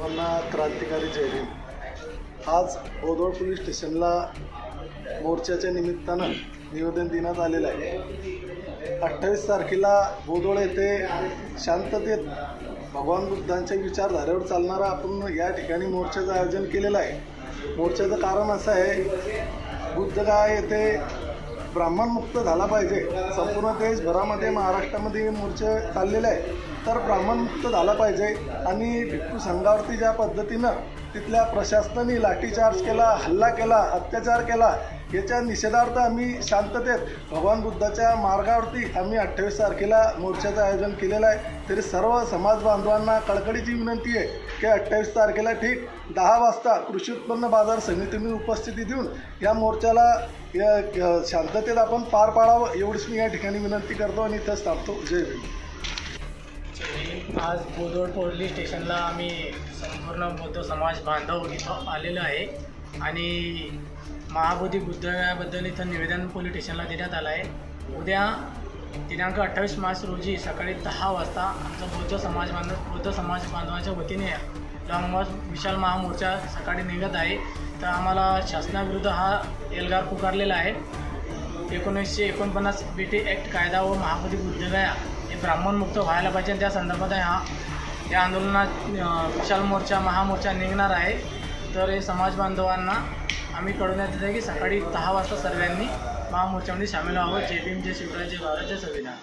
सर्वांना क्रांतिकारी जय भीम। आज बोदवड पोलीस स्टेशनला मोर्चाच्या निमित्तानं निवेदन देण्यात आलेलं आहे। 28 तारखेला बोदवड येथे शांततेत भगवान बुद्धांच्या विचारधारेवर चालणारा आपण या ठिकाणी मोर्चाचं आयोजन केलेलं आहे। मोर्चाचं कारण असं आहे, बुद्धगया येथे ब्राह्मणमुक्त झाला पाहिजे। संपूर्ण देशभरामध्ये महाराष्ट्रामध्ये मोर्चे चाललेले आहे, तर ब्राह्मणमुक्त झाला पाहिजे। आणि भिक्खू संघावरती ज्या पद्धतीनं तिथल्या प्रशासनाने लाठीचार्ज केला, हल्ला केला, अत्याचार केला, याच्या निषेधार्थ आम्ही शांततेत भगवान बुद्धाच्या मार्गावरती आम्ही 28 तारखेला मोर्चाचं आयोजन केलेलं आहे। तरी सर्व समाज बांधवांना कळकळीची विनंती आहे की 28 तारखेला ठीक 10 वाजता कृषी उत्पन्न बाजार समितीने उपस्थिती देऊन या मोर्चाला शांततेत आपण पार पाडावं, एवढीच मी या ठिकाणी विनंती करतो आणि इथंच थांबतो। जय भीम। आज बोदवड पोलीस स्टेशनला आम्ही संपूर्ण बौद्ध समाज बांधव इथं आलेलो आहे आणि महाबोधी बुद्धगयाबद्दल इथं निवेदन पोलीस स्टेशनला देण्यात आलं आहे। उद्या दिनांक 28 मार्च रोजी सकाळी 10 वाजता आमचा बौद्ध समाज बांधवांच्या वतीने लॉंग मार्च विशाल महामोर्चा सकाळी निघत आहे। तर आम्हाला शासनाविरुद्ध हा एल्गार पुकारलेला आहे। 1949 BT ॲक्ट कायदा व महाबोधी बुद्धगया हे ब्राह्मणमुक्त व्हायला पाहिजे, त्या संदर्भात या आंदोलनात विशाल मोर्चा महामोर्चा निघणार आहे। तर हे समाज बांधवांना आम्ही कळवण्यात येत आहे की सकाळी 10 वाजता सर्वांनी महामोर्चामध्ये सामील व्हावं। जय भीम, जय शिवराय, जय भारत, जय संविधान।